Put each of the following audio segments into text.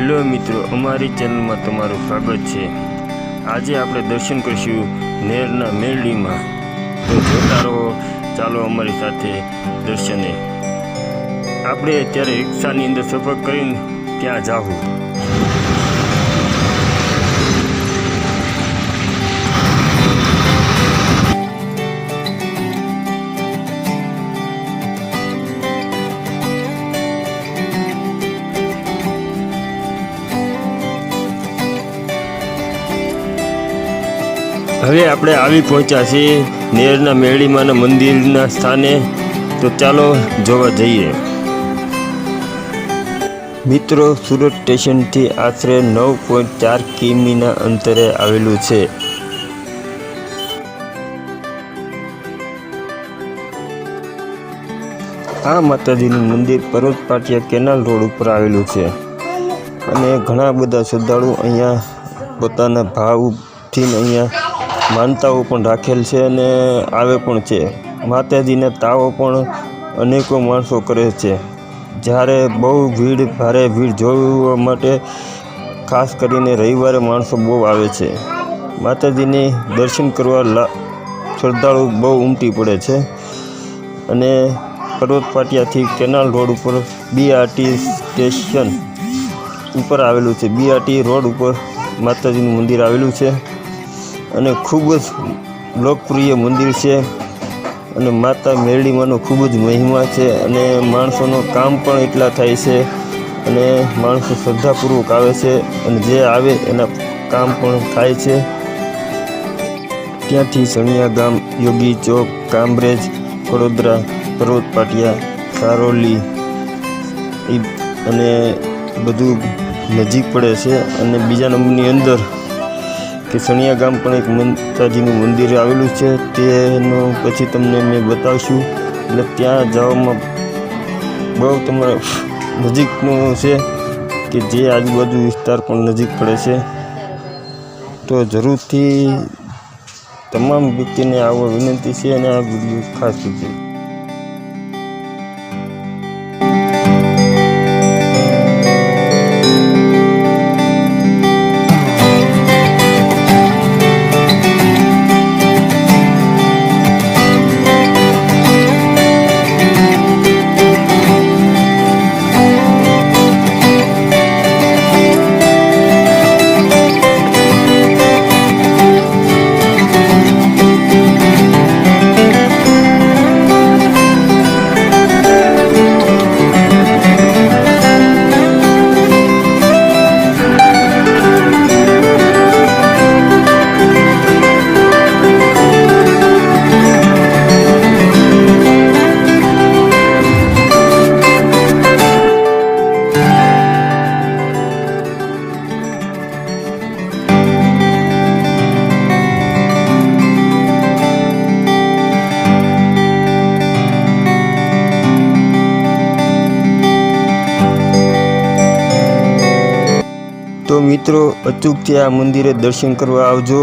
Hello મિત્રો, અમારી ચેનલમાં તમારું સ્વાગત છે। આજે આપણે દર્શન કરીશું નેરના મેરડીમાં। તો જોતા રહો, ચાલો અમારી સાથે દર્શને। આપણે અત્યારે રિક્ષાની અંદર સફર કરીને ત્યાં જાવું। હવે આપણે આવી પહોંચ્યા છીએ નેરના મેરડીમાના મંદિરના સ્થાને। તો ચાલો જોવા જઈએ। મિત્રો, સુરત સ્ટેશનથી આશરે 9.4 કિમીના અંતરે આવેલું છે। આ માતાજીનું મંદિર પર્વત પાટિયા કેનાલ રોડ ઉપર આવેલું છે અને ઘણા બધા શ્રદ્ધાળુ અહીંયા પોતાના ભાવથી અહીંયા માનતાઓ પણ રાખેલ છે અને આવે પણ છે। માતાજીના તાવો પણ અનેકો માણસો કરે છે। જ્યારે બહુ ભારે ભીડ જોવા માટે ખાસ કરીને રવિવારે માણસો બહુ આવે છે। માતાજીને દર્શન કરવા શ્રદ્ધાળુ બહુ ઉમટી પડે છે અને પર્વત પાટિયાથી કેનાલ રોડ ઉપર BRT સ્ટેશન ઉપર આવેલું છે। BRT રોડ ઉપર માતાજીનું મંદિર આવેલું છે અને ખૂબ જ લોકપ્રિય મંદિર છે અને માતા મેરડીમાંનો ખૂબ જ મહિમા છે અને માણસોનો કામ પણ એટલા થાય છે અને માણસો શ્રદ્ધાપૂર્વક આવે છે અને જે આવે એના કામ પણ થાય છે। ત્યાંથી સણિયા ગામ, યોગી ચોક, કામરેજ, વડોદરા, પર્વત પાટિયા, સારોલી અને બધું નજીક પડે છે। અને બીજા નંબરની અંદર કે સણિયા ગામ પણ એક માતાજીનું મંદિર આવેલું છે, તેનો પછી તમને મેં બતાવશું। એટલે ત્યાં જવામાં બહુ તમારે નજીકનું છે કે જે આજુબાજુ વિસ્તાર પણ નજીક પડે છે। તો જરૂરથી તમામ વ્યક્તિને આવવા વિનંતી છે અને આ વિડીયો ખાસ જોજો। તો મિત્રો, અચૂકથી આ મંદિરે દર્શન કરવા આવજો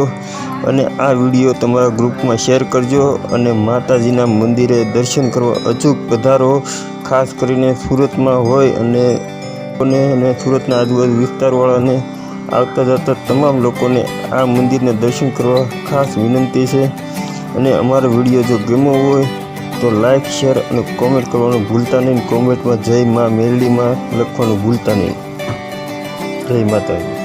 અને આ વિડીયો તમારા ગ્રુપમાં શેર કરજો અને માતાજીના મંદિરે દર્શન કરવા અચૂક પધારો। ખાસ કરીને સુરતમાં હોય અને સુરતના આજુબાજુ વિસ્તારવાળાને આવતા જતા તમામ લોકોને આ મંદિરને દર્શન કરવા ખાસ વિનંતી છે। અને અમારો વિડીયો જો ગમ્યો હોય તો લાઈક, શેર અને કોમેન્ટ કરવાનું ભૂલતા નહીં। કોમેન્ટમાં જય મા મેરડીમાં લખવાનું ભૂલતા નહીં। જય માતાજી।